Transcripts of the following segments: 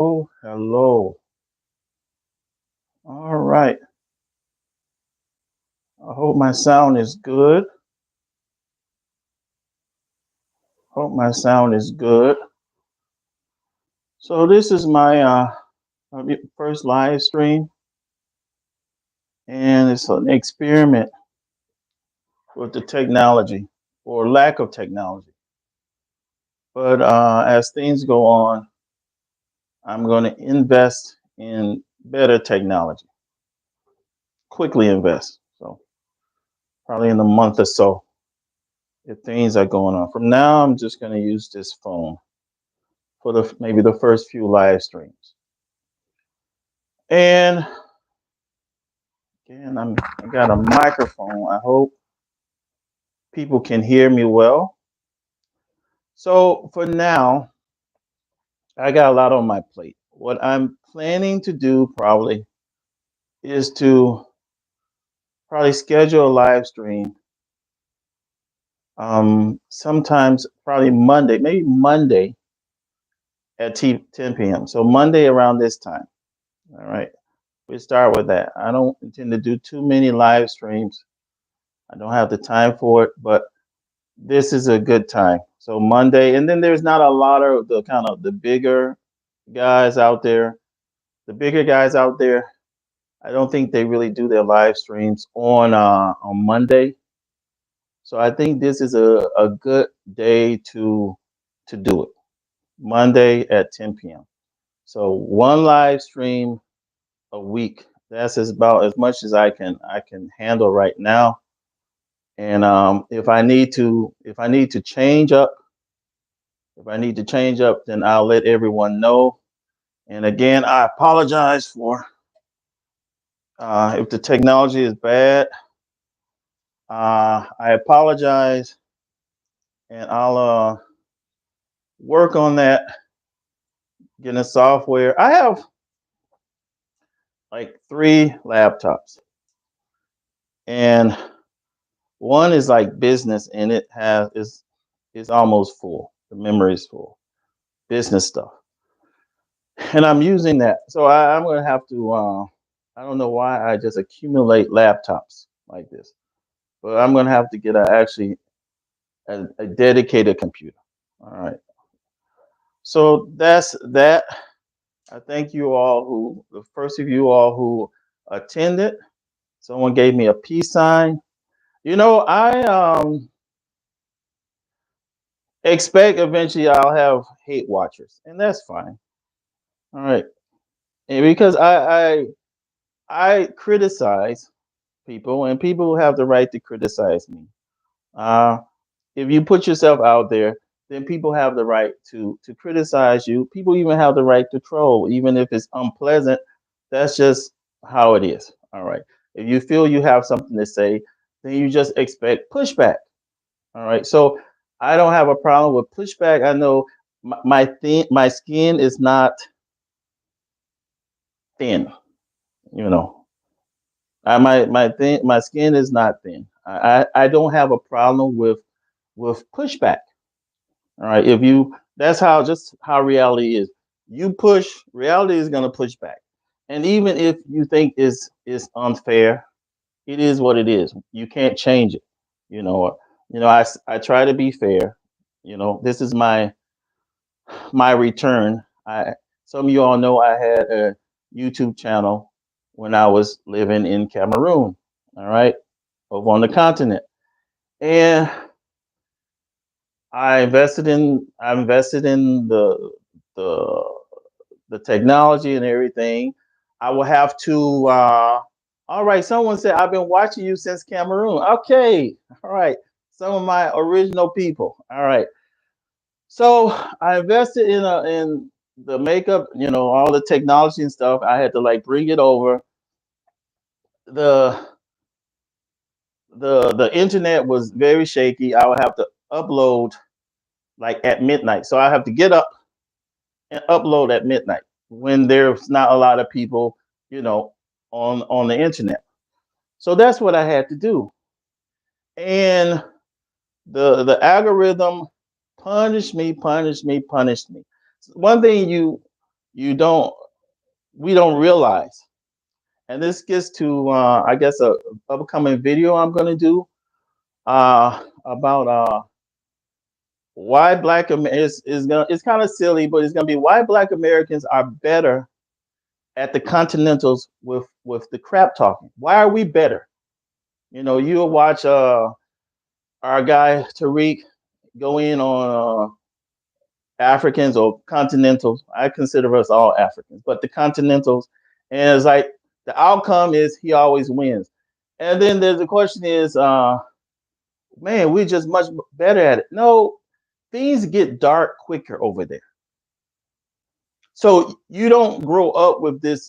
Hello. All right. I hope my sound is good. Hope my sound is good. So this is my first live stream, and it's an experiment with the technology or lack of technology. But as things go on, I'm going to invest in better technology. Quickly invest. So probably in a month or so, if things are going on. From now, I'm just going to use this phone for the maybe the first few live streams. And again, I got a microphone. I hope people can hear me well. So for now, I got a lot on my plate. What I'm planning to do probably is to probably schedule a live stream. Sometimes probably Monday, maybe Monday at 10 p.m. So Monday around this time. All right. We start with that. I don't intend to do too many live streams. I don't have the time for it, but this is a good time. So Monday, and then there's not a lot of the kind of the bigger guys out there. The bigger guys out there, I don't think they really do their live streams on Monday. So I think this is a good day to do it. Monday at 10 p.m. So one live stream a week. That's about as much as I can handle right now. And if I need to change up, then I'll let everyone know. And again, I apologize for if the technology is bad. I apologize, and I'll work on that, getting the software. I have like 3 laptops, and one is like business, and is almost full. The memory is full, business stuff, and I'm using that. So I'm gonna have to. I don't know why I just accumulate laptops like this, but I'm gonna have to get actually a dedicated computer. All right. So that's that. I thank you all the first of you all who attended. Someone gave me a peace sign. I expect eventually I'll have hate watchers, and that's fine. All right. And because I criticize people, and people have the right to criticize me. Uh, if you put yourself out there, then people have the right to criticize you. People even have the right to troll, even if it's unpleasant. That's just how it is. All right. If you feel you have something to say, then you just expect pushback. All right. So I don't have a problem with pushback. I know my skin is not thin. You know, my skin is not thin. I don't have a problem with pushback. All right. If you That's how reality is. You push, reality is gonna push back. And even if you think is unfair, it is what it is. You can't change it. You know, I try to be fair. This is my return. I Some of you all know I had a YouTube channel when I was living in Cameroon. All right, over on the continent, and I invested in the the technology and everything. I will have to. All right, someone said I've been watching you since Cameroon. Okay, all right, some of my original people. All right, so I invested in the makeup, all the technology and stuff. I had to like bring it over. The the internet was very shaky. I would have to upload like at midnight. So I have to get up and upload at midnight when there's not a lot of people, you know, on the internet. So that's what I had to do. And the algorithm punished me. One thing you don't we don't realize. And this gets to I guess a upcoming video I'm going to do about why is gonna, it's kind of silly, but it's going to be why Black Americans are better at the Continentals with the crap talking. Why are we better? You know, you'll watch our guy Tariq go in on Africans or Continentals. I consider us all Africans, but the Continentals, and it's like the outcome is he always wins. And then there's the question is, man, we're just much better at it. No, things get dark quicker over there. So you don't grow up with this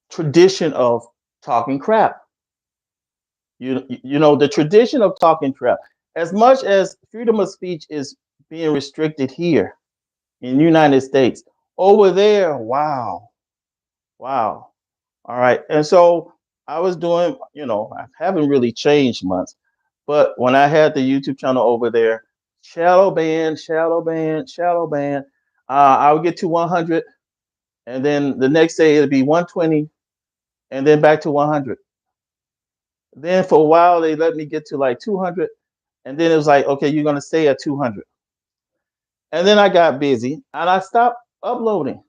tradition of talking crap. You know the tradition of talking crap. As much as freedom of speech is being restricted here in the United States, over there, wow, wow. All right. And so I was doing, you know, I haven't really changed much, but when I had the YouTube channel over there, shadow ban, shadow ban, shadow ban, I would get to 100, and then the next day it'd be 120, and then back to 100. Then for a while they let me get to like 200, and then it was like, okay, you're gonna stay at 200. And then I got busy and I stopped uploading.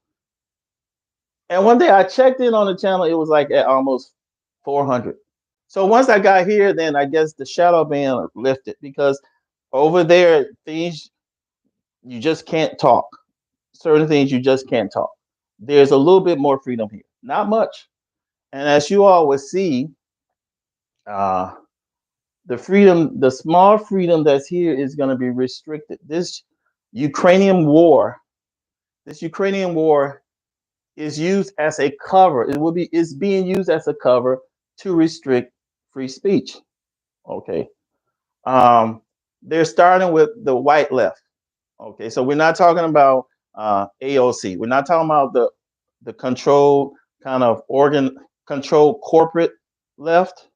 And one day I checked in on the channel, it was like at almost 400. So once I got here, then I guess the shadow ban lifted because over there, things you just can't talk. Certain things you just can't talk. There's a little bit more freedom here, not much. And as you all will see, uh, the freedom, the small freedom that's here is going to be restricted. Ukrainian war, this Ukrainian war is used as a cover. It's being used as a cover to restrict free speech. Okay. Um, they're starting with the white left. Okay, so we're not talking about AOC. We're not talking about the controlled kind of organ controlled corporate left.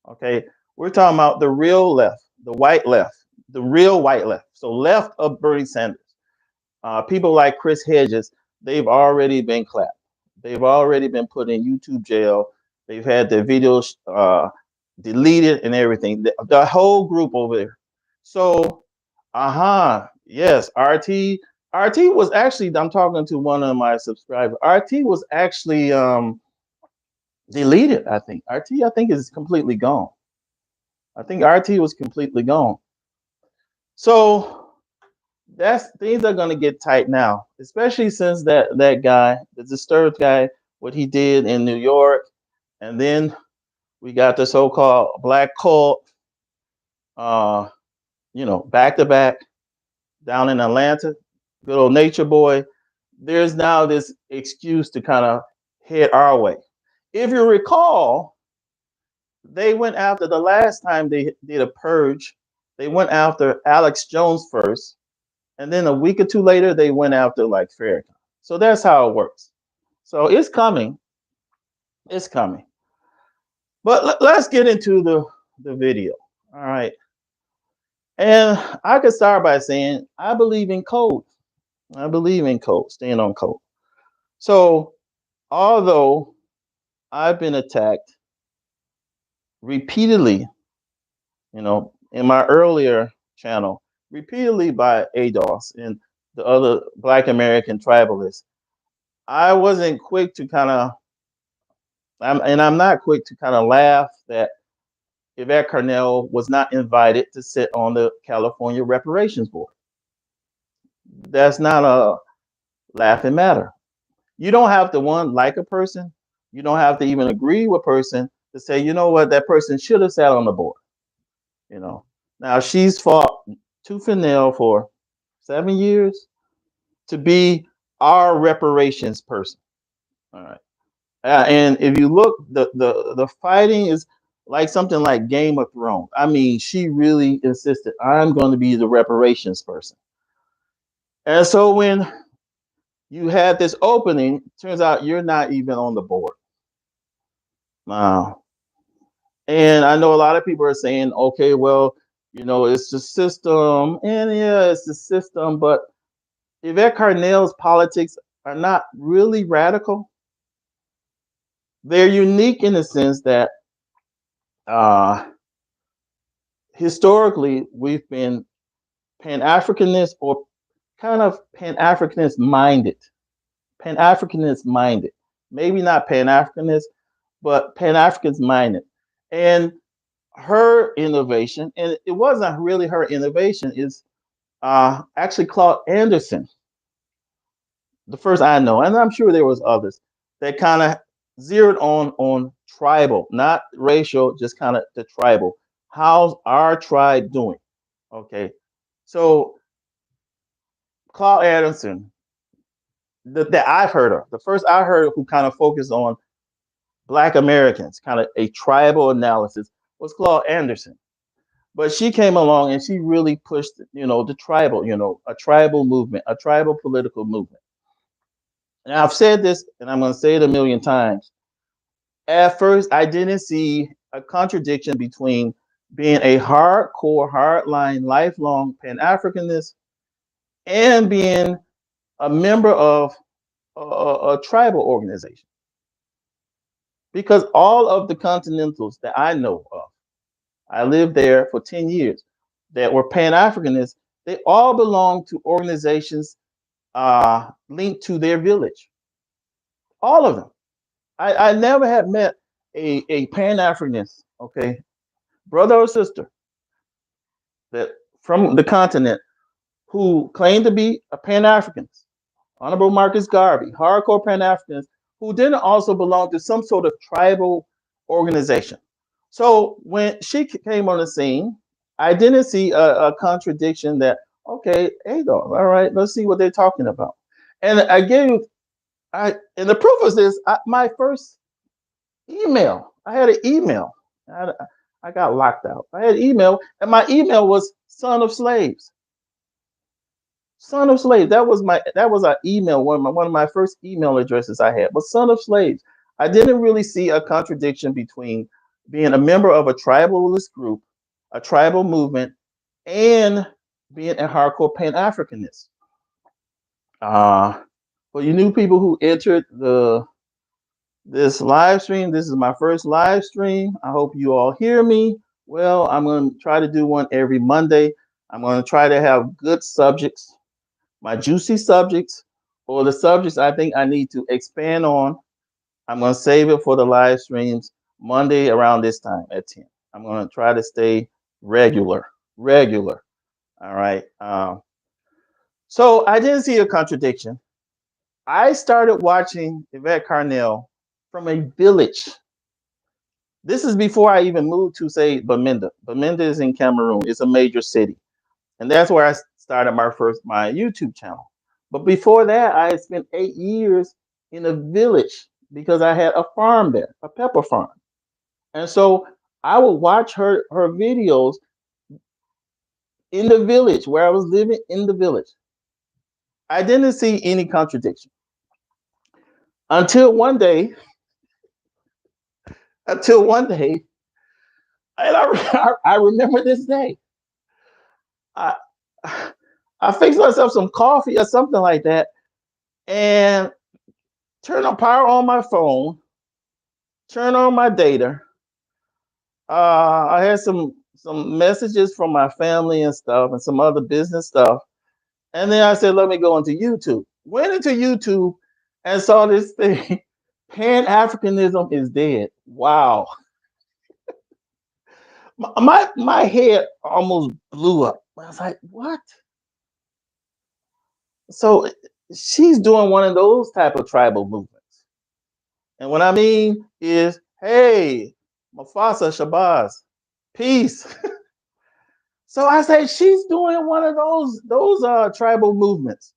Okay, we're talking about the real left, the white left, the real white left. So left of Bernie Sanders. People like Chris Hedges, they've already been clapped. They've already been put in YouTube jail. They've had their videos deleted and everything. The whole group over there. So, yes, RT was actually. I'm talking to one of my subscribers. RT was actually deleted. I think RT. I think is completely gone. I think RT was completely gone. So that's things are gonna get tight now, especially since that guy, the disturbed guy, what he did in New York, and then we got the so-called black cult, uh, you know, back to back down in Atlanta, good old Nature Boy. There's now this excuse to kind of head our way. If you recall, they went after the last time they did a purge, they went after Alex Jones first, and then a week or two later, they went after like Farrakhan. So that's how it works. So it's coming. It's coming. But let's get into the video. All right. And I could start by saying I believe in code. I believe in code, staying on code. So although I've been attacked repeatedly, you know, in my earlier channel, repeatedly by ADOS and the other Black American tribalists, I wasn't quick to kind of, I'm not quick to kind of laugh that Yvette Carnell was not invited to sit on the California Reparations Board. That's not a laughing matter. You don't have to like a person. You don't have to even agree with a person to say, you know what, that person should have sat on the board. You know, now she's fought tooth and nail for 7 years to be our reparations person. All right. And if you look, the fighting is like something like Game of Thrones. I mean, she really insisted, I'm going to be the reparations person. And so when you had this opening, turns out you're not even on the board. Wow. And I know a lot of people are saying, okay, well, you know, it's the system. And yeah, it's the system. But Yvette Carnell's politics are not really radical. They're unique in the sense that uh, historically we've been Pan Africanist or kind of Pan Africanist minded. Pan Africanist minded. Maybe not Pan Africanist, but Pan Africanist minded. And her innovation, and it wasn't really her innovation, is actually Claude Anderson, the first I know, and I'm sure there was others that kind of zeroed on tribal, not racial, just kind of the tribal. How's our tribe doing? Okay, so Claude Anderson, that I've heard of, the first I heard of who kind of focused on Black Americans, kind of a tribal analysis, was Claude Anderson. But she came along and she really pushed, the tribal, a tribal movement, a tribal political movement. And I've said this, and I'm going to say it a million times. At first, I didn't see a contradiction between being a hardcore, hardline, lifelong Pan Africanist and being a member of a tribal organization. Because all of the Continentals that I know of, I lived there for 10 years, that were Pan Africanists, they all belong to organizations linked to their village. All of them. I never had met a Pan Africanist, okay, brother or sister, that from the continent who claimed to be a Pan Africanist, Honorable Marcus Garvey, hardcore Pan Africans, who didn't also belong to some sort of tribal organization. So when she came on the scene, I didn't see a contradiction that, okay, ADOS, all right, let's see what they're talking about. And I gave, and the proof is this, my first email, I had an email. I got locked out. I had an email, and my email was son of slaves. Son of slaves. That was an email, one of my first email addresses I had, was son of slaves. I didn't really see a contradiction between being a member of a tribalist group, a tribal movement, and being a hardcore Pan-Africanist. For you new people who entered this live stream, this is my first live stream. I hope you all hear me well. I'm going to try to do one every Monday. I'm going to try to have good subjects, my juicy subjects, or the subjects I think I need to expand on. I'm going to save it for the live streams Monday around this time at 10. I'm going to try to stay regular. All right. So I didn't see a contradiction. I started watching Yvette Carnell from a village. This is before I even moved to, say, Bamenda. Bamenda is in Cameroon. It's a major city. And that's where I started my YouTube channel. But before that, I had spent 8 years in a village because I had a farm there, a pepper farm. And so I would watch her videos in the village where I was living in the village. I didn't see any contradiction until one day, and I remember this day. I I fixed myself some coffee or something like that, and turn on power on my phone, turn on my data. I had some messages from my family and stuff, and some other business stuff, and then I said, "Let me go into YouTube." Went into YouTube and saw this thing: Pan Africanism is dead. Wow, my head almost blew up. I was like, "What?" So she's doing one of those type of tribal movements. And what I mean is, hey, Mufasa Shabazz, peace. So I say she's doing one of those tribal movements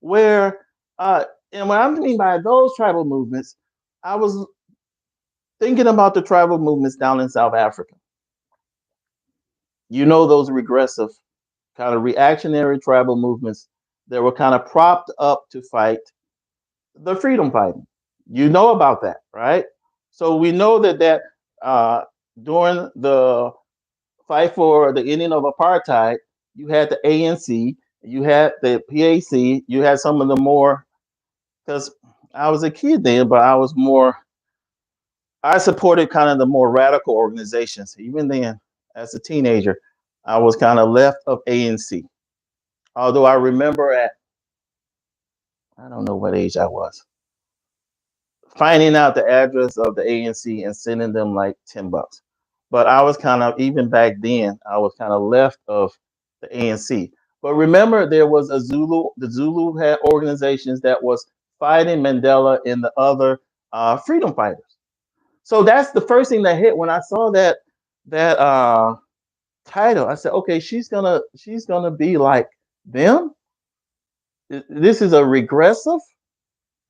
where and what I mean by those tribal movements, I was thinking about the tribal movements down in South Africa. You know, those regressive kind of reactionary tribal movements that were kind of propped up to fight the freedom fighting. You know about that, right? So we know that during the fight for the ending of apartheid, you had the ANC You had the PAC. You had some of the more, because I was a kid then, but I supported kind of the more radical organizations. Even then, as a teenager, I was kind of left of ANC. Although I remember I don't know what age I was, finding out the address of the ANC and sending them like $10. But I was kind of, even back then, I was kind of left of the ANC. But remember, there was the Zulu had organizations that was fighting Mandela and the other freedom fighters. So that's the first thing that hit when I saw that title. I said, okay, she's gonna be like them. This is a regressive.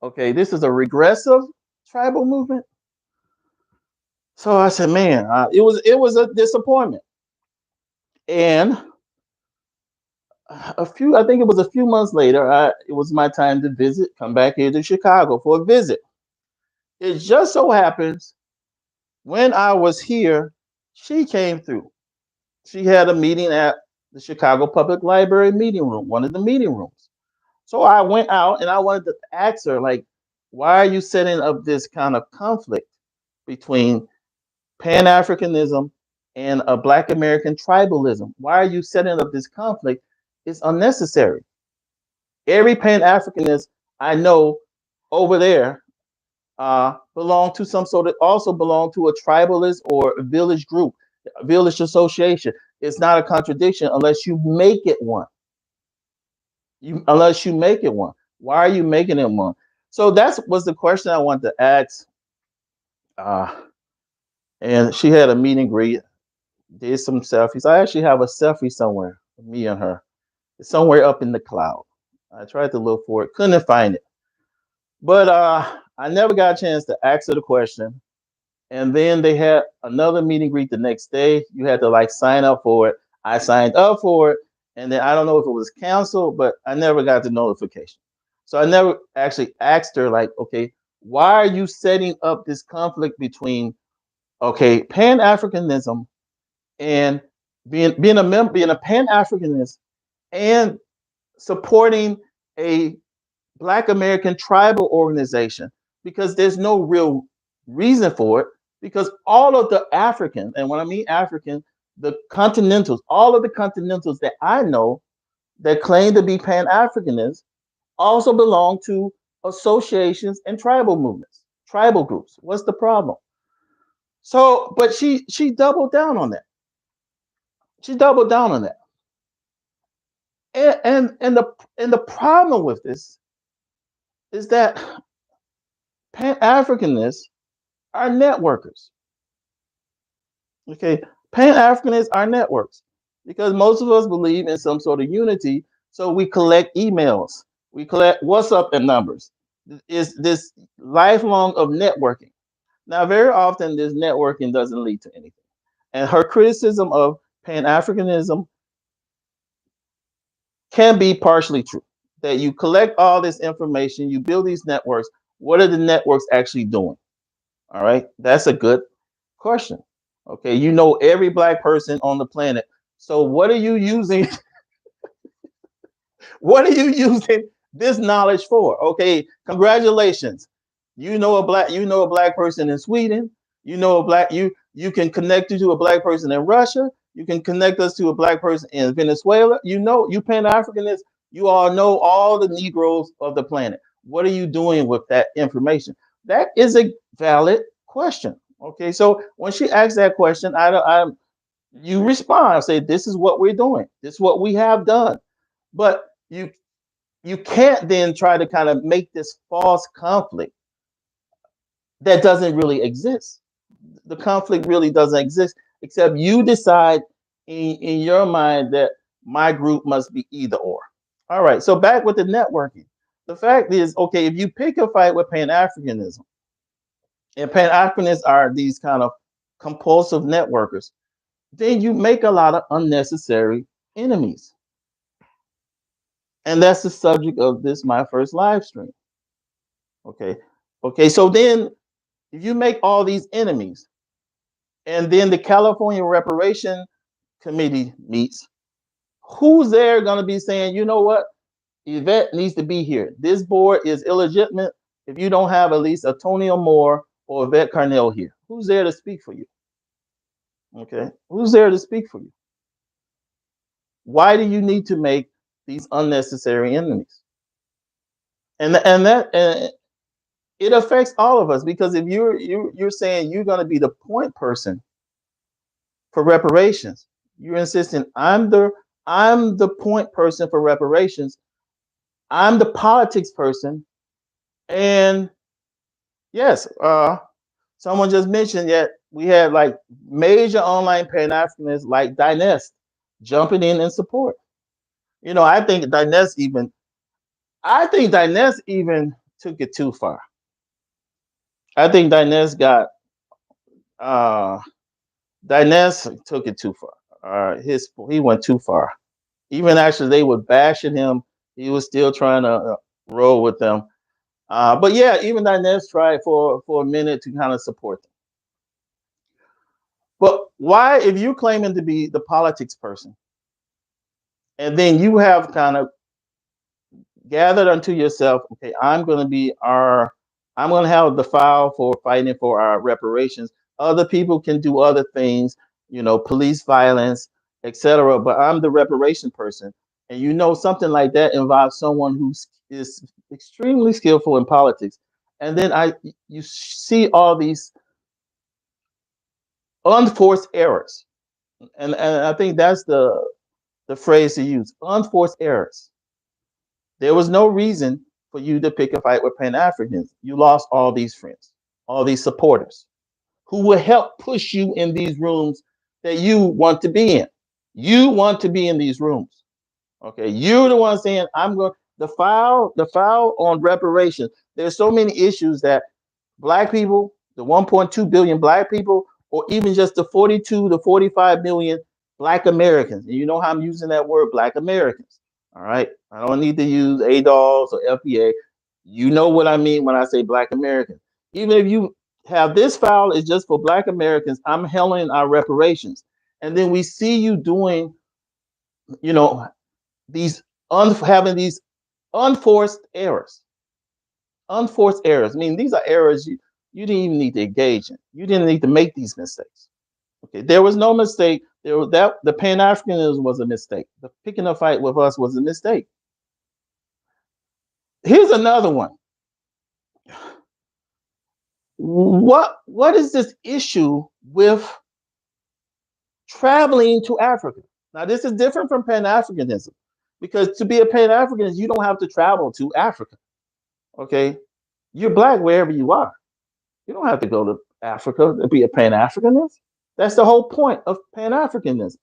Okay, this is a regressive tribal movement. So I said, man, it was a disappointment. And I think it was a few months later, it was my time to visit, come back here to Chicago for a visit. It just so happens when I was here, she came through. She had a meeting at the Chicago Public Library meeting room, one of the meeting rooms. So I went out and I wanted to ask her, like, why are you setting up this kind of conflict between Pan Africanism and a Black American tribalism? Why are you setting up this conflict? It's unnecessary. Every Pan Africanist I know over there belong to some sort of, also belong to a tribalist or a village group, a village association. It's not a contradiction unless you make it one. Unless you make it one. Why are you making it one? So that was the question I wanted to ask. Uh, and she had a meet and greet, did some selfies. I actually have a selfie somewhere, me and her. It's somewhere up in the cloud. I tried to look for it, couldn't find it. But I never got a chance to ask her the question. And then they had another meet and greet the next day. You had to like sign up for it. I signed up for it. And then I don't know if it was canceled, but I never got the notification. So I never actually asked her, like, okay, why are you setting up this conflict between, okay, Pan Africanism and being a member, being a Pan Africanist and supporting a Black American tribal organization? Because there's no real reason for it. Because all of the African, and when I mean African, the continentals, all of the continentals that I know that claim to be Pan Africanists also belong to associations and tribal movements, tribal groups. What's the problem? So, but she doubled down on that. She doubled down on that. And the problem with this is that Pan Africanists are networkers. Okay, Pan Africanists are networks because most of us believe in some sort of unity. So we collect emails, we collect WhatsApp and numbers. Is this lifelong of networking? Now, very often this networking doesn't lead to anything. And her criticism of Pan Africanism can be partially true. That you collect all this information, you build these networks. What are the networks actually doing? All right, that's a good question. Okay, you know every Black person on the planet. So what are you using? What are you using this knowledge for? Okay, congratulations. You know a black person in Sweden. You can connect you to a Black person in Russia. You can connect us to a Black person in Venezuela. You Pan Africanists, you all know all the Negroes of the planet. What are you doing with that information? That is a valid question. Okay, so when she asks that question, you respond, say, this is what we're doing. This is what we have done. But you can't then try to kind of make this false conflict that doesn't really exist. The conflict really doesn't exist, except you decide in your mind that my group must be either or. All right, so back with the networking. The fact is, okay, if you pick a fight with Pan Africanism, and Pan Africanists are these kind of compulsive networkers, then you make a lot of unnecessary enemies. And that's the subject of this, my first live stream. Okay. Okay. So then if you make all these enemies, and then the California Reparation Committee meets, Who's there going to be saying, you know what, Yvette needs to be here? This board is illegitimate if you don't have at least Antonio Moore or Yvette Carnell here. Who's there to speak for you? Okay, who's there to speak for you? Why do you need to make these unnecessary enemies? And it affects all of us, because if you're saying you're going to be the point person for reparations, you're insisting I'm the point person for reparations. I'm the politics person. And yes, someone just mentioned that we had like major online Pan-Africanists like Dinest jumping in support. I think Dinest even took it too far. I think uh Dinest took it too far. He went too far. Even actually, they were bashing him. He was still trying to roll with them. But yeah, even Dinez tried for a minute to kind of support them. But why, if you're claiming to be the politics person, and then you have kind of gathered unto yourself, okay, I'm going to have the file for fighting for our reparations. Other people can do other things, police violence, etc. But I'm the reparation person, and something like that involves someone who is extremely skillful in politics. And then you see all these unforced errors, and I think that's the phrase to use: unforced errors. There was no reason for you to pick a fight with Pan Africans. You lost all these friends, all these supporters who will help push you in these rooms that you want to be in. You want to be in these rooms. Okay. You're the one saying, I'm going the file on reparations. There's so many issues that Black people, the 1.2 billion Black people, or even just the 42 to 45 million Black Americans. And you know how I'm using that word, Black Americans. All right. I don't need to use ADOS or FBA. You know what I mean when I say Black Americans. Even if you have this file is just for Black Americans, I'm handling our reparations. And then we see you doing, you know, these having these unforced errors. Unforced errors. I mean, these are errors you didn't even need to engage in. You didn't need to make these mistakes. Okay, there was no mistake. The Pan Africanism was a mistake. The picking a fight with us was a mistake. Here's another one. What is this issue with traveling to Africa? Now, this is different from Pan Africanism, because to be a Pan Africanist, you don't have to travel to Africa. Okay, you're Black wherever you are. You don't have to go to Africa to be a Pan Africanist. That's the whole point of Pan Africanism.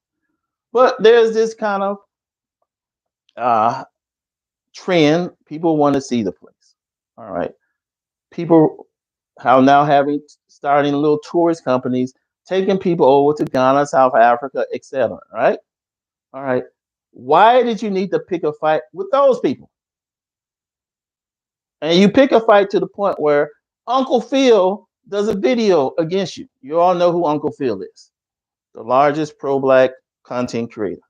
But there's this kind of uh, trend. People want to see the place. All right. People are now starting little tourist companies, taking people over to Ghana, South Africa, etc. Right? All right. Why did you need to pick a fight with those people? And you pick a fight to the point where Uncle Phil does a video against you. You all know who Uncle Phil is, the largest pro-Black content creator.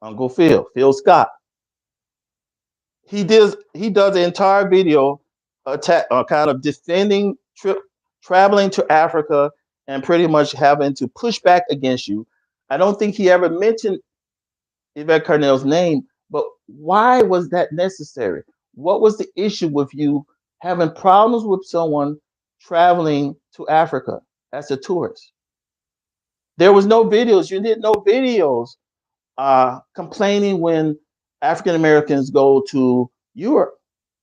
Uncle Phil Scott. He does the entire video kind of defending traveling to Africa and pretty much having to push back against you. I don't think he ever mentioned Yvette Carnell's name, but why was that necessary? What was the issue with you having problems with someone traveling to Africa as a tourist? There was no videos. You did no videos complaining when African Americans go to Europe.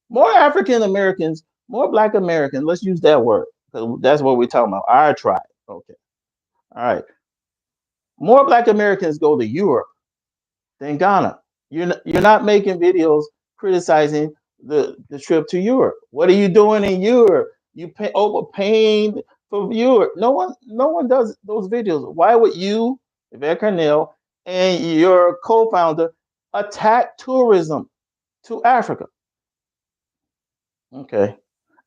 More African Americans, more Black Americans, let's use that word, because that's what we're talking about, our tribe. Okay. All right. More Black Americans go to Europe than Ghana. You're not making videos criticizing the trip to Europe. What are you doing in Europe? You overpaying for Europe. No one does those videos. Why would you, Yvette Carnell, and your co-founder attack tourism to Africa? Okay.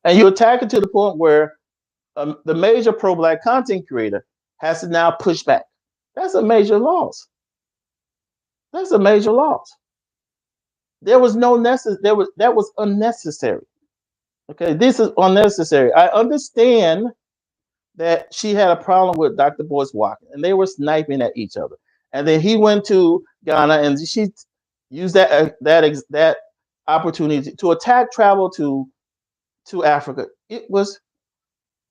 And you attack it to the point where the major pro-Black content creator has to now push back. That's a major loss. That's a major loss. There was no that was unnecessary. Okay, this is unnecessary. I understand that she had a problem with Dr. Boyce walking, and they were sniping at each other. And then he went to Ghana, and she used that opportunity to attack travel to Africa. It was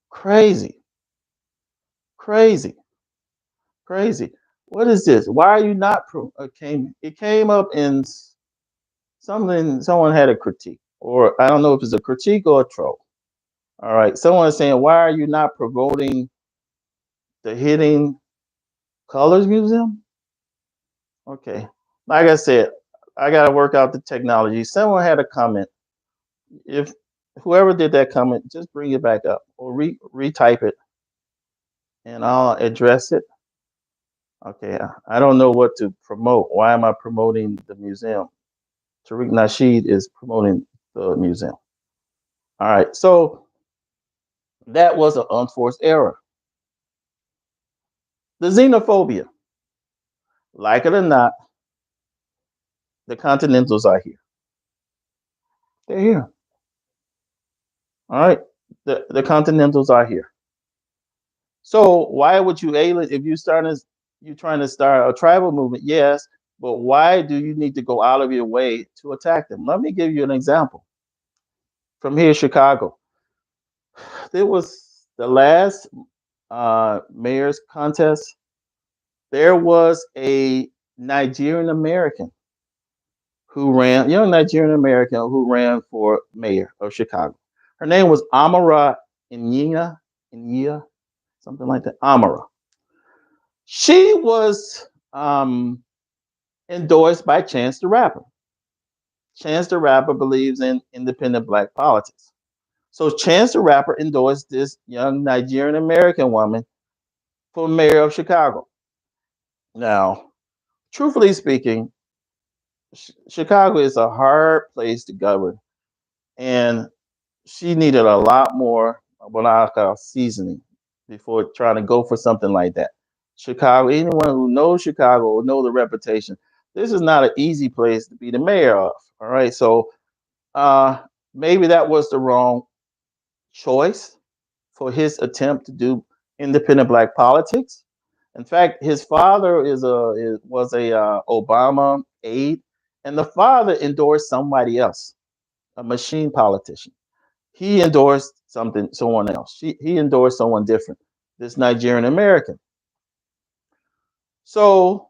crazy, crazy, crazy. What is this? Why are you not? It came up in something. Someone had a critique, or I don't know if it's a critique or a troll. All right, someone is saying, why are you not promoting the Hidden Colors Museum? Okay. Like I said, I got to work out the technology. Someone had a comment. If whoever did that comment, just bring it back up or retype it and I'll address it. Okay. I don't know what to promote. Why am I promoting the museum? Tariq Nasheed is promoting the museum. All right. So that was an unforced error. The xenophobia, like it or not, the Continentals are here. They're here. All right. The Continentals are here. So why would you alien if you trying to start a tribal movement? Yes, but why do you need to go out of your way to attack them? Let me give you an example from here, Chicago. There was the last mayor's contest. There was a Nigerian American who ran, young Nigerian American who ran for mayor of Chicago. Her name was Amara Inyia, something like that. Amara. She was endorsed by Chance the Rapper. Chance the Rapper believes in independent black politics. So Chance the Rapper endorsed this young Nigerian American woman for mayor of Chicago. Now, truthfully speaking, Chicago is a hard place to govern, and she needed a lot more what I call seasoning before trying to go for something like that. Chicago, anyone who knows Chicago will know the reputation. This is not an easy place to be the mayor of. All right, so uh, maybe that was the wrong choice for his attempt to do independent black politics. In fact, his father was a Obama aide, and the father endorsed somebody else, a machine politician. He endorsed someone else. He endorsed someone different, this Nigerian American. So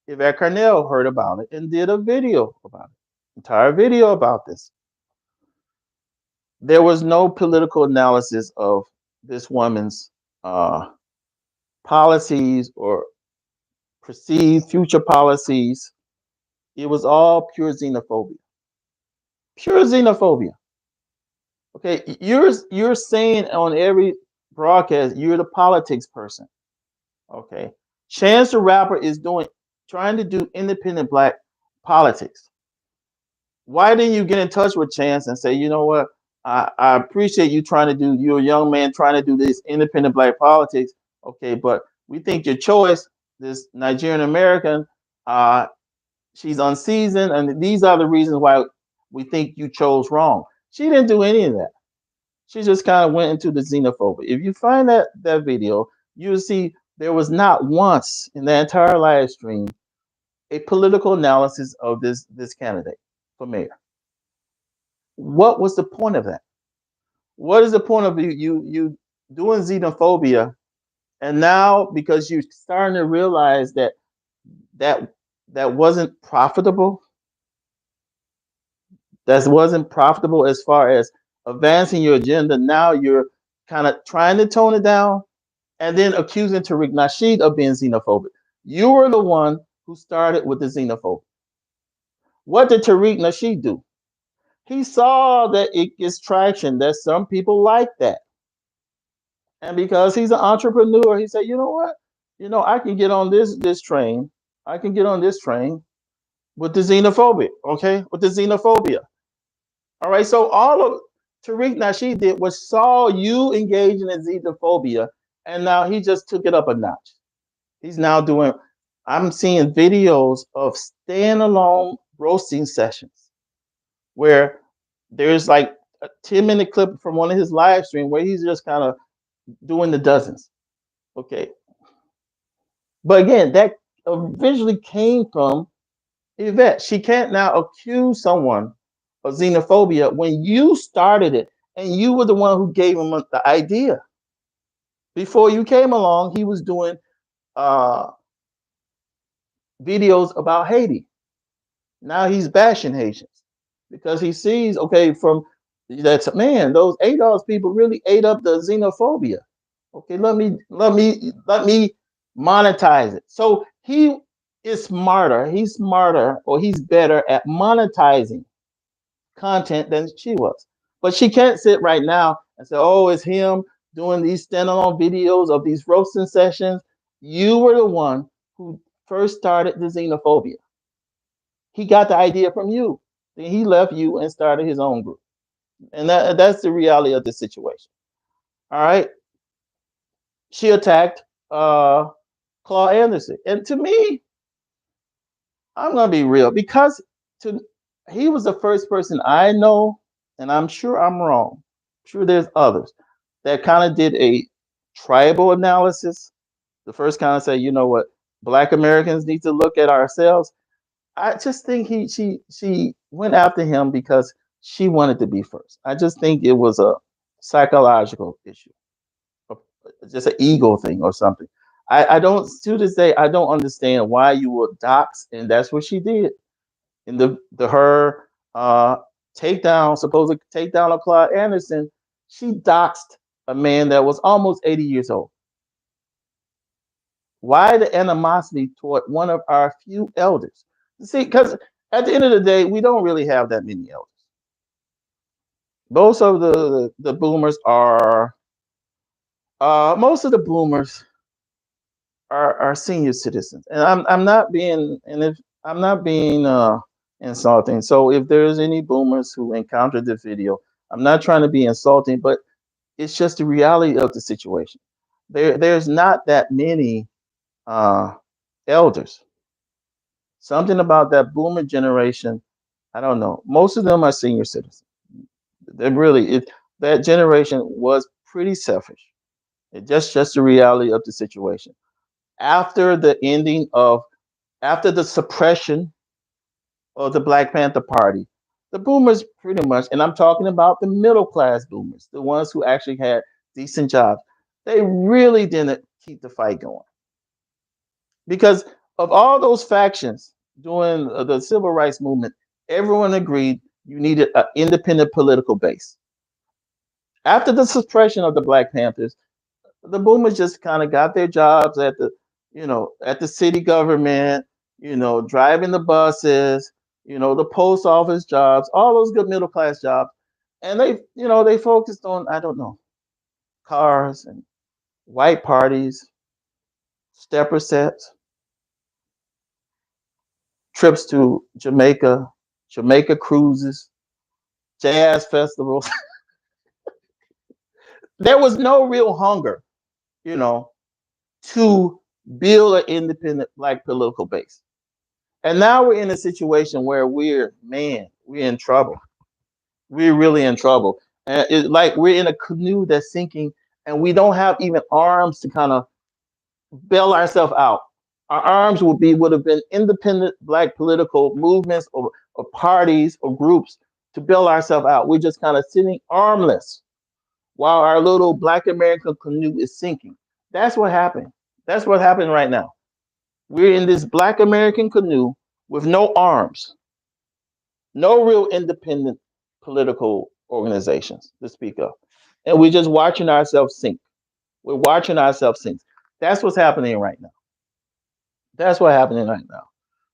Yvette Carnell heard about it and did a video about it, entire video about this. There was no political analysis of this woman's uh, policies or perceived future policies. It was all pure xenophobia. Pure xenophobia. Okay, you're saying on every broadcast you're the politics person. Okay, Chance the Rapper is trying to do independent black politics. Why didn't you get in touch with Chance and say, you know what? I appreciate you trying to do. You're a young man trying to do this independent black politics. Okay, but we think your choice, this Nigerian American, she's unseasoned, and these are the reasons why we think you chose wrong. She didn't do any of that. She just kind of went into the xenophobia. If you find that video, you'll see there was not once in the entire live stream a political analysis of this candidate for mayor. What was the point of that? What is the point of you doing xenophobia, and now because you're starting to realize that that wasn't profitable, that wasn't profitable as far as advancing your agenda. Now you're kind of trying to tone it down and then accusing Tariq Nasheed of being xenophobic. You were the one who started with the xenophobia. What did Tariq Nasheed do? He saw that it gets traction, that some people like that. And because he's an entrepreneur, he said, you know what? I can get on this train. I can get on this train with the xenophobia, okay? With the xenophobia. All right, so all of Tariq Nasheed did was saw you engaging in xenophobia, and now he just took it up a notch. He's now doing I'm seeing videos of standalone roasting sessions where there's like a 10-minute clip from one of his live streams where he's just kind of doing the dozens. Okay. But again, that originally came from Yvette. She can't now accuse someone of xenophobia when you started it and you were the one who gave him the idea. Before you came along, he was doing uh, videos about Haiti. Now he's bashing Haitians because he sees, okay, from that's man, those ADOS people really ate up the xenophobia. Okay, let me monetize it. So he is smarter. He's smarter, or he's better at monetizing content than she was. But she can't sit right now and say, "Oh, it's him doing these standalone videos of these roasting sessions." You were the one who first started the xenophobia. He got the idea from you. Then he left you and started his own group. And that's the reality of the situation. All right. She attacked Claude Anderson. And to me, I'm gonna be real because to he was the first person I know, and I'm sure I'm wrong. I'm sure there's others that kind of did a tribal analysis. The first kind of say, you know what, Black Americans need to look at ourselves. I just think she went after him because she wanted to be first. I just think it was a psychological issue, just an ego thing or something. I don't to this day I don't understand why you would dox, and that's what she did in the her takedown, supposed takedown of Claude Anderson. She doxed a man that was almost 80 years old. Why the animosity toward one of our few elders? See, because at the end of the day, we don't really have that many elders. Most of the boomers are most of the boomers are senior citizens, and I'm not being and if I'm not being insulting. So if there's any boomers who encountered this video, I'm not trying to be insulting, but it's just the reality of the situation. There's not that many uh, elders. Something about that boomer generation, I don't know. Most of them are senior citizens. They really that generation was pretty selfish. It just the reality of the situation. After the ending of after the suppression of the Black Panther Party, the boomers pretty much, and I'm talking about the middle class boomers, the ones who actually had decent jobs, they really didn't keep the fight going because of all those factions during the civil rights movement. Everyone agreed you needed an independent political base. After the suppression of the Black Panthers, the boomers just kind of got their jobs at the, at the city government, driving the buses, the post office jobs, all those good middle class jobs. And they focused on, I don't know, cars and white parties, stepper sets, trips to Jamaica, Jamaica cruises, jazz festivals. There was no real hunger, you know, to build an independent Black political base. And now we're in a situation where we're in trouble. We're really in trouble. And it's like we're in a canoe that's sinking and we don't have even arms to kind of bail ourselves out. Our arms would have been independent Black political movements or parties or groups to bail ourselves out. We're just kind of sitting armless while our little Black American canoe is sinking. That's what happened. That's what happened right now. We're in this Black American canoe with no arms, no real independent political organizations to speak of. And we're just watching ourselves sink. We're watching ourselves sink. That's what's happening right now. That's what's happening right now.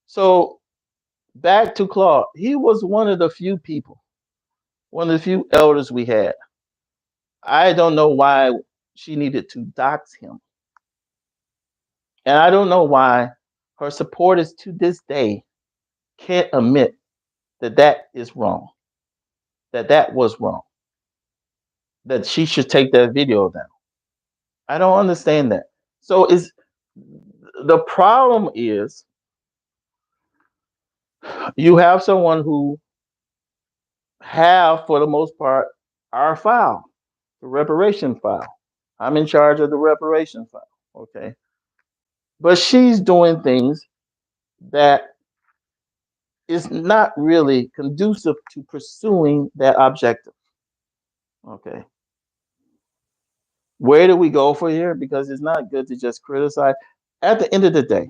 So back to Claude. He was one of the few people, one of the few elders we had. I don't know why she needed to dox him. And I don't know why her supporters to this day can't admit that that is wrong, that was wrong, that she should take that video down. I don't understand that. So is The problem is you have someone who have, for the most part, our file, the reparation file. I'm in charge of the reparation file. Okay. But she's doing things that is not really conducive to pursuing that objective. Okay. Where do we go for here? Because it's not good to just criticize. At the end of the day,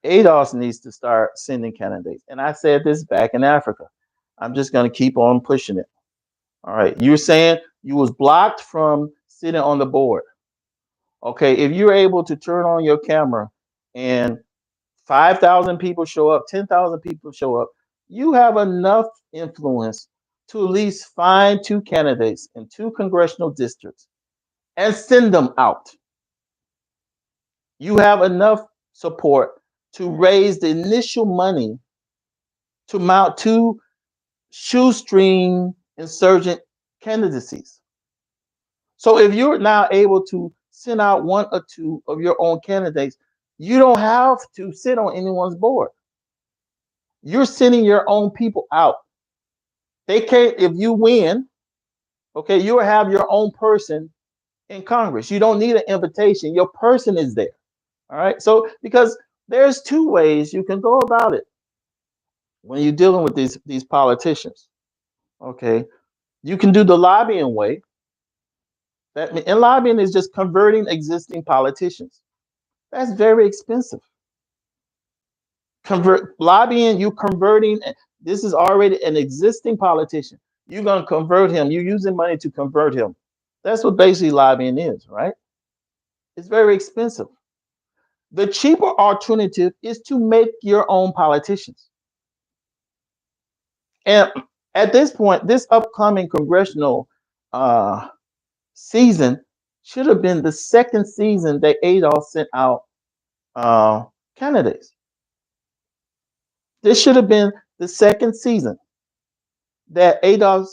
ADOS needs to start sending candidates. And I said this back in Africa. I'm just going to keep on pushing it. All right. You're saying you was blocked from sitting on the board. Okay. If you're able to turn on your camera and 5,000 people show up, 10,000 people show up, you have enough influence to at least find two candidates in two congressional districts and send them out. You have enough support to raise the initial money to mount two shoestring insurgent candidacies. So if you're now able to send out one or two of your own candidates, you don't have to sit on anyone's board. You're sending your own people out. They can't, if you win, okay, you'll have your own person in Congress. You don't need an invitation. Your person is there. All right. So because there's two ways you can go about it when you're dealing with these politicians. Okay. You can do the lobbying way. And lobbying is just converting existing politicians. That's very expensive. Convert lobbying, you converting. This is already an existing politician. You're gonna convert him. You're using money to convert him. That's what basically lobbying is, right? It's very expensive. The cheaper alternative is to make your own politicians. And at this point, this upcoming congressional season should have been the second season that ADOS sent out candidates. This should have been the second season that ADOS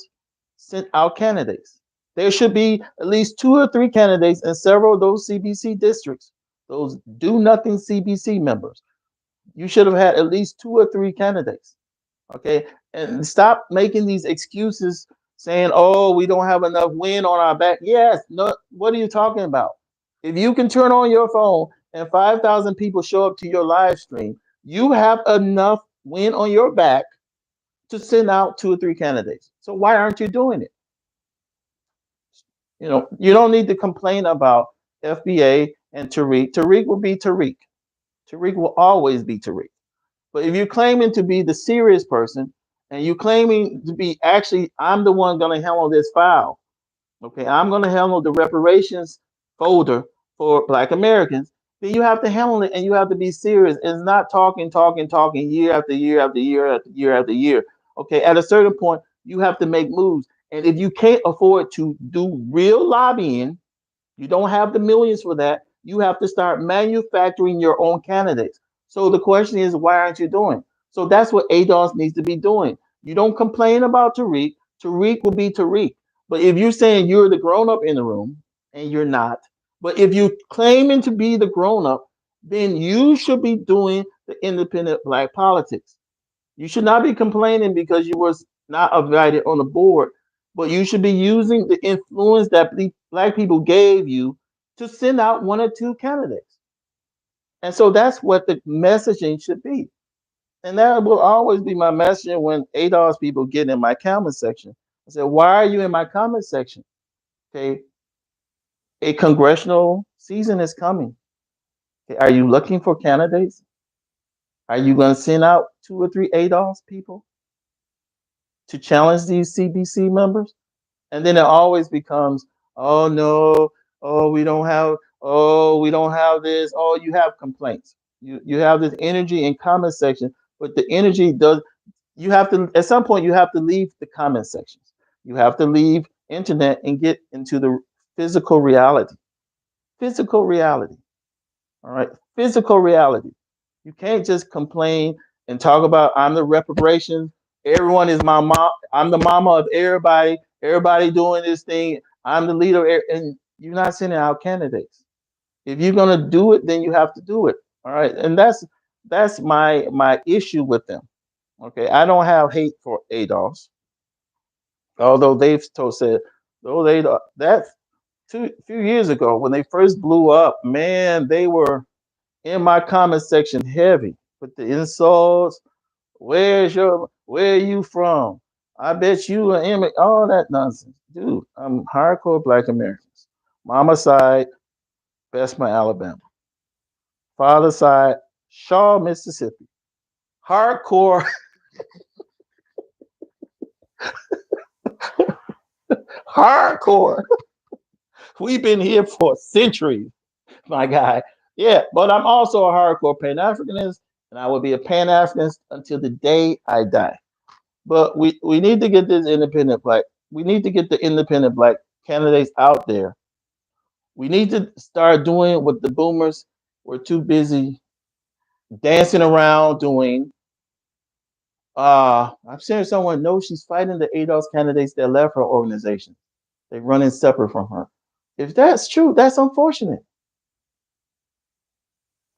sent out candidates. There should be at least two or three candidates in several of those CBC districts, those do nothing CBC members. You should have had at least two or three candidates. Okay. And stop making these excuses saying, oh, we don't have enough wind on our back. Yes. No. What are you talking about? If you can turn on your phone and 5,000 people show up to your live stream, you have enough wind on your back to send out two or three candidates. So why aren't you doing it? You know, you don't need to complain about FBA and Tariq. Tariq will be Tariq. Tariq will always be Tariq. But if you're claiming to be the serious person and you're claiming to be actually, I'm the one going to handle this file. Okay, I'm going to handle the reparations folder for Black Americans. Then you have to handle it and you have to be serious. It's not talking year after year after year after year after year. Okay, at a certain point, you have to make moves. And if you can't afford to do real lobbying, you don't have the millions for that. You have to start manufacturing your own candidates. So the question is, why aren't you doing? So that's what ADOS needs to be doing. You don't complain about Tariq. Tariq will be Tariq. But if you're saying you're the grown up in the room and you're not, but if you're claiming to be the grown up, then you should be doing the independent Black politics. You should not be complaining because you was not invited on the board, but you should be using the influence that Black people gave you to send out one or two candidates. And so that's what the messaging should be. And that will always be my messaging when ADOS people get in my comment section. I said, why are you in my comment section? Okay. A congressional season is coming. Okay. Are you looking for candidates? Are you going to send out two or three ADOS people to challenge these CBC members? And then it always becomes, oh no, we don't have this. Oh, you have complaints. You have this energy in comment section, but the energy does, you have to, at some point, you have to leave the comment sections. You have to leave internet and get into the physical reality. Physical reality. All right. Physical reality. You can't just complain and talk about I'm the reparations. Everyone is my mom. I'm the mama of everybody. Everybody doing this thing. I'm the leader. And you're not sending out candidates. If you're gonna do it, then you have to do it. All right, and that's my issue with them. Okay, I don't have hate for ADOS, although they've told said though they that two few years ago when they first blew up, man, they were in my comment section heavy with the insults. Where are you from? I bet you are immigrant, all that nonsense. Dude, I'm hardcore black Americans. Mama side, Bessemer, Alabama. Father side, Shaw, Mississippi. Hardcore, hardcore. We've been here for centuries, my guy. Yeah, but I'm also a hardcore Pan Africanist, and I will be a Pan Africanist until the day I die. But we need to get this independent black. We need to get the independent black candidates out there. We need to start doing what the boomers were too busy dancing around doing. I'm sure someone knows she's fighting the ADOS candidates that left her organization. They're running separate from her. If that's true, that's unfortunate.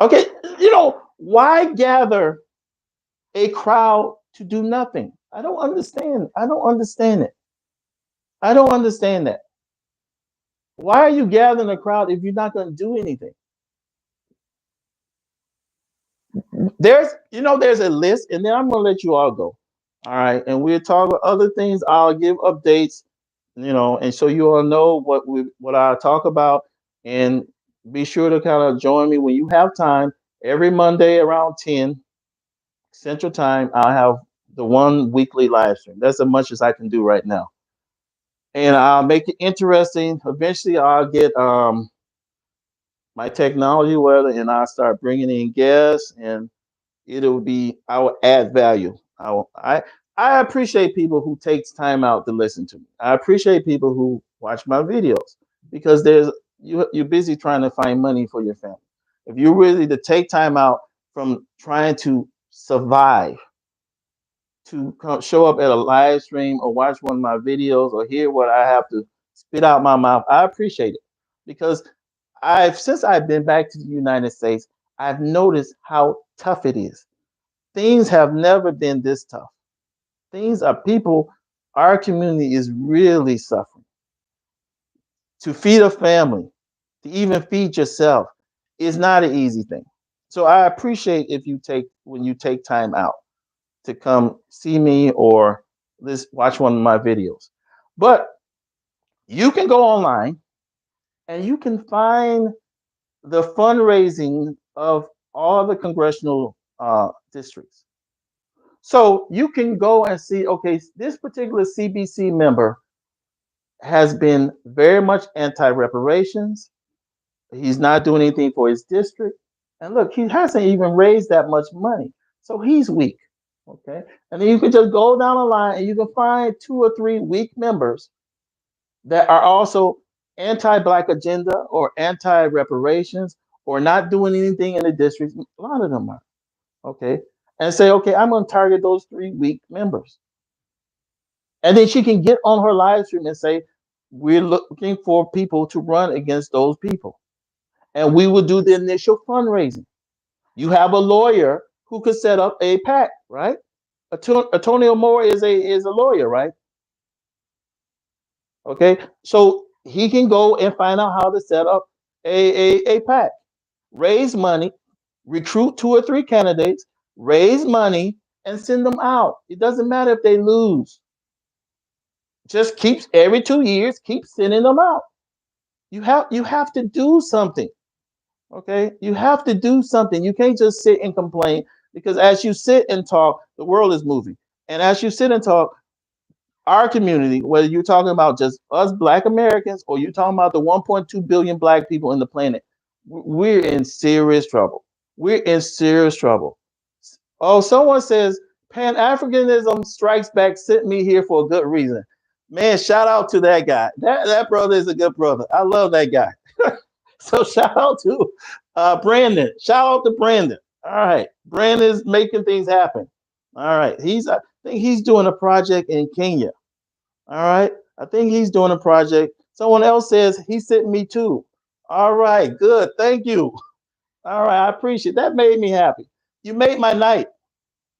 Okay, why gather a crowd to do nothing? I don't understand. I don't understand it. I don't understand that. Why are you gathering a crowd if you're not going to do anything? There's a list, and then I'm going to let you all go. All right, and we'll talk about other things. I'll give updates, and so you all know what I talk about, and be sure to kind of join me when you have time. Every Monday around 10 Central Time, I'll have the one weekly live stream. That's as much as I can do right now, and I'll make it interesting. Eventually, I'll get my technology weather, and I'll start bringing in guests, and I will add value. I appreciate people who takes time out to listen to me. I appreciate people who watch my videos because you're busy trying to find money for your family. If you really to take time out from trying to survive to show up at a live stream or watch one of my videos or hear what I have to spit out my mouth, I appreciate it because since I've been back to the United States, I've noticed how tough it is. Things have never been this tough. Our community is really suffering. To feed a family, to even feed yourself is not an easy thing. So I appreciate when you take time out to come see me or watch one of my videos. But you can go online and you can find the fundraising of all the congressional districts. So you can go and see, okay, this particular CBC member has been very much anti-reparations. He's not doing anything for his district. And look, he hasn't even raised that much money. So he's weak. Okay. And then you can just go down the line and you can find 2 or 3 weak members that are also anti-black agenda or anti-reparations or not doing anything in the district. A lot of them are. Okay. And say, okay, I'm going to target those 3 weak members. And then she can get on her live stream and say, we're looking for people to run against those people. And we will do the initial fundraising. You have a lawyer who could set up a PAC, right? Antonio Moore is a lawyer, right? Okay, so he can go and find out how to set up a PAC, raise money, recruit 2 or 3 candidates, raise money, and send them out. It doesn't matter if they lose. Just keeps every 2 years, keep sending them out. You have to do something. Okay, you have to do something. You can't just sit and complain because as you sit and talk, the world is moving. And as you sit and talk, our community, whether you're talking about just us Black Americans or you're talking about the 1.2 billion Black people in the planet, we're in serious trouble. We're in serious trouble. Oh, someone says Pan Africanism strikes back, sent me here for a good reason. Man, shout out to that guy. That brother is a good brother. I love that guy. So shout out to Brandon. Shout out to Brandon. All right, Brandon's making things happen. All right, I think he's doing a project in Kenya. All right, I think he's doing a project. Someone else says he sent me too. All right, good. Thank you. All right, I appreciate that. Made me happy. You made my night.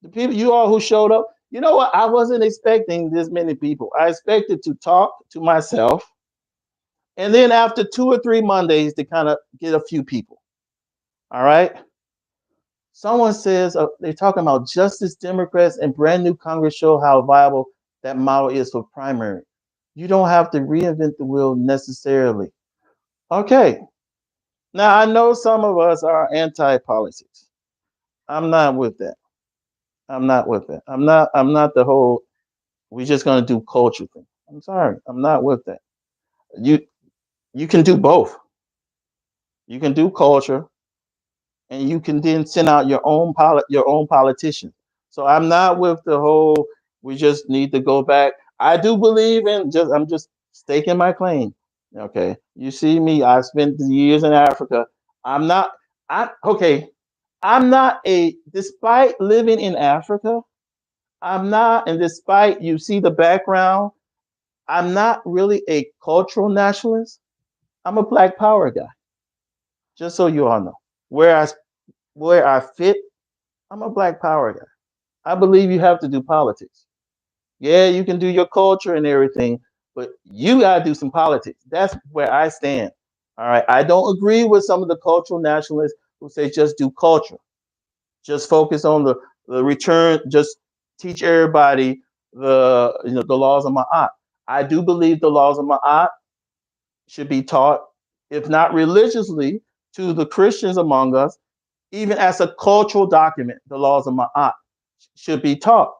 The people, you all who showed up. You know what? I wasn't expecting this many people. I expected to talk to myself, and then after 2 or 3 Mondays to kind of get a few people. All right. Someone says they're talking about Justice Democrats and brand new Congress show how viable that model is for primary. You don't have to reinvent the wheel necessarily. Okay. Now I know some of us are anti-politics. I'm not with that. I'm not with that. I'm not the whole we're just gonna do culture thing. I'm sorry. I'm not with that. You you can do both. You can do culture and you can then send out your own politician. So I'm not with the whole we just need to go back. I do believe in just I'm just staking my claim. Okay. You see me, I've spent years in Africa. I'm not I okay. I'm not a despite living in Africa, I'm not, and despite you see the background, I'm not really a cultural nationalist. I'm a black power guy, just so you all know. Where I where I fit, I'm a black power guy. I believe you have to do politics. Yeah, you can do your culture and everything, but you gotta do some politics. That's where I stand. All right. I don't agree with some of the cultural nationalists who say just do culture. Just focus on the return, just teach everybody the laws of Ma'at. I do believe the laws of Ma'at should be taught, if not religiously, to the Christians among us, even as a cultural document, the laws of Ma'at should be taught.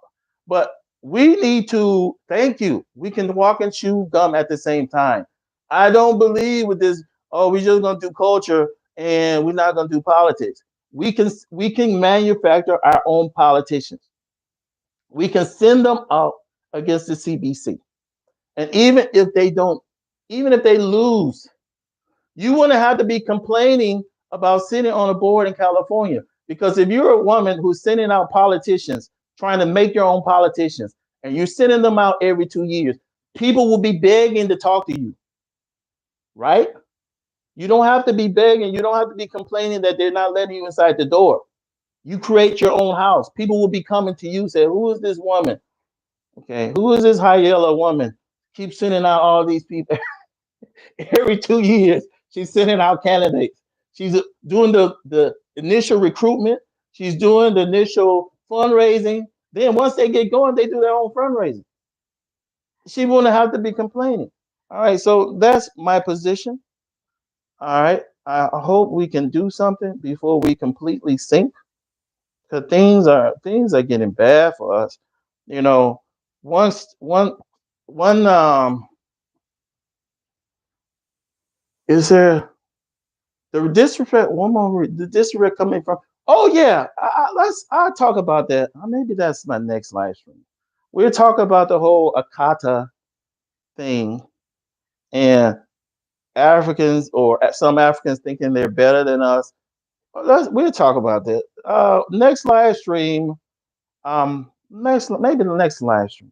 But we need to, thank you, we can walk and chew gum at the same time. I don't believe with this, oh, we're just going to do culture and we're not going to do politics. We can manufacture our own politicians. We can send them out against the CBC. And even if they lose, you wouldn't have to be complaining about sitting on a board in California. Because if you're a woman who's sending out politicians, trying to make your own politicians, and you're sending them out every 2 years, people will be begging to talk to you, right? You don't have to be begging. You don't have to be complaining that they're not letting you inside the door. You create your own house. People will be coming to you, say, who is this woman? Okay, who is this high yellow woman? Keep sending out all these people every 2 years. She's sending out candidates. She's doing the initial recruitment. She's doing the initial fundraising. Then once they get going, they do their own fundraising. She wouldn't have to be complaining. All right, so that's my position. All right, I hope we can do something before we completely sink, because things are getting bad for us. You know, once one is there the disrespect one more the disrespect coming from, oh yeah, I'll talk about that. Maybe that's my next live stream. We'll talk about the whole Akata thing and Africans or some Africans thinking they're better than us. We'll talk about that. Next live stream. Next maybe the next live stream.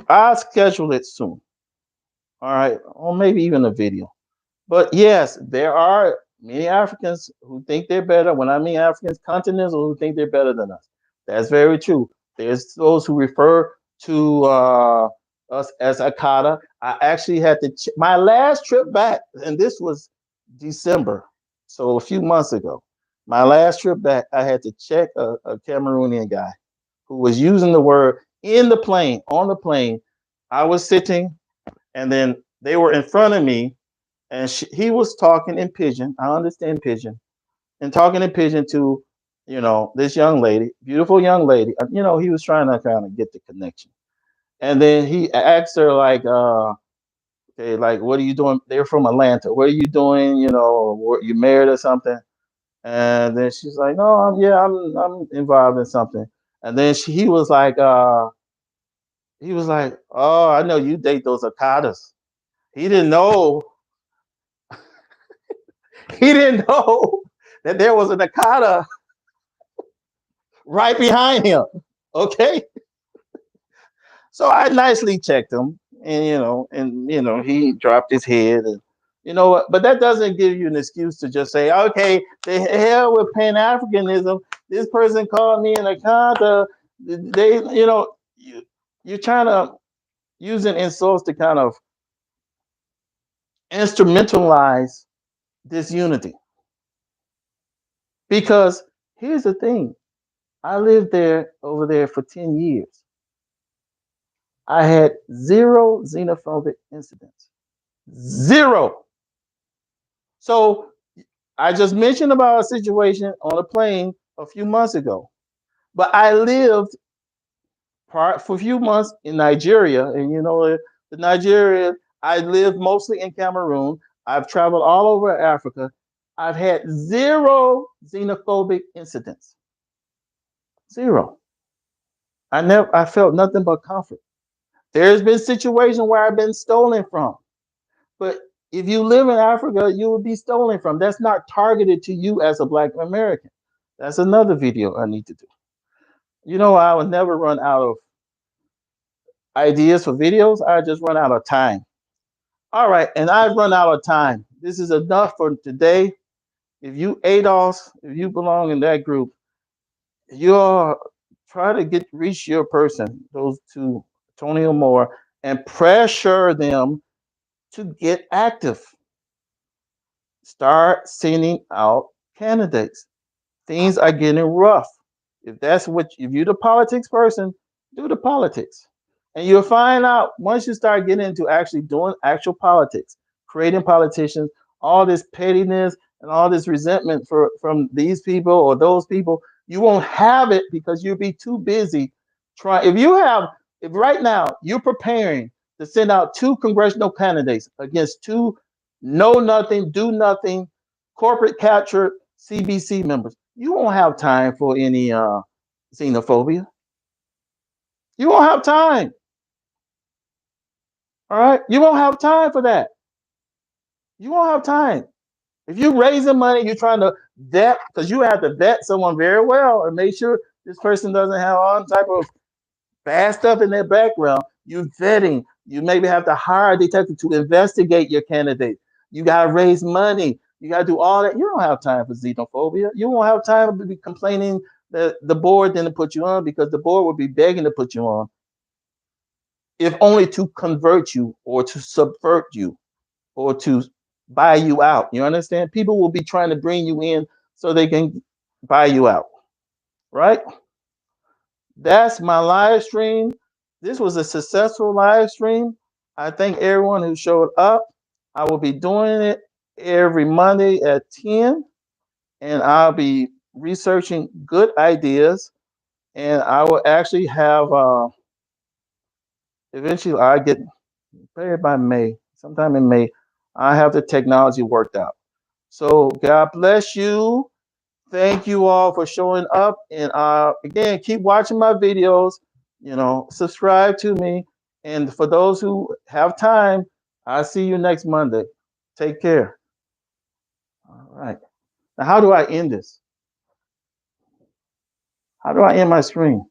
I'll schedule it soon. All right, or maybe even a video. But yes, there are many Africans who think they're better. When I mean Africans, continental who think they're better than us. That's very true. There's those who refer to us as Akata. I actually had to my last trip back, and this was December, so a few months ago. My last trip back, I had to check a Cameroonian guy who was using the word in the plane, on the plane. I was sitting, and then they were in front of me, and he was talking in pidgin. I understand pidgin, and talking in pidgin to, this young lady, beautiful young lady. He was trying to kind of get the connection, and then he asked her like, okay, like, what are you doing? They're from Atlanta. What are you doing? You married or something? And then she's like, no, I'm involved in something. And then he was like, oh, I know you date those Akadas. He didn't know he didn't know that there was an Akata right behind him. Okay. So I nicely checked him, and he dropped his head, You know what? But that doesn't give you an excuse to just say, okay, the hell with Pan Africanism. This person called me in a conta. They, you're trying to using insults to kind of instrumentalize this unity. Because here's the thing, I lived there over there for 10 years. I had zero xenophobic incidents. Zero. So I just mentioned about a situation on a plane a few months ago, but I lived for a few months in Nigeria, and the Nigeria. I lived mostly in Cameroon. I've traveled all over Africa. I've had zero xenophobic incidents. Zero. I felt nothing but comfort. There's been situations where I've been stolen from, but if you live in Africa, you will be stolen from. That's not targeted to you as a Black American. That's another video I need to do. I would never run out of ideas for videos. I just run out of time. All right, and I've run out of time. This is enough for today. If you ADOS, if you belong in that group, you're try to reach your person, those two, Tony or more, and pressure them to get active. Start sending out candidates. Things are getting rough. If you're the politics person, do the politics. And you'll find out once you start getting into actually doing actual politics, creating politicians, all this pettiness and all this resentment from these people or those people, you won't have it because you'll be too busy trying. If right now you're preparing to send out two congressional candidates against two know nothing, do nothing, corporate capture CBC members, you won't have time for any xenophobia. You won't have time. All right? You won't have time for that. You won't have time. If you're raising money, you're trying to vet, because you have to vet someone very well and make sure this person doesn't have all type of bad stuff in their background. You're vetting. You maybe have to hire a detective to investigate your candidate. You got to raise money. You got to do all that. You don't have time for xenophobia. You won't have time to be complaining that the board didn't put you on, because the board would be begging to put you on, if only to convert you or to subvert you or to buy you out. You understand? People will be trying to bring you in so they can buy you out, right? That's my live stream. This was a successful live stream. I thank everyone who showed up. I will be doing it every Monday at 10, and I'll be researching good ideas, and I will actually have eventually I get paid by May, sometime in May, I have the technology worked out. So God bless you. Thank you all for showing up. And again, keep watching my videos, subscribe to me. And for those who have time, I'll see you next Monday. Take care. All right. Now, how do I end this? How do I end my stream?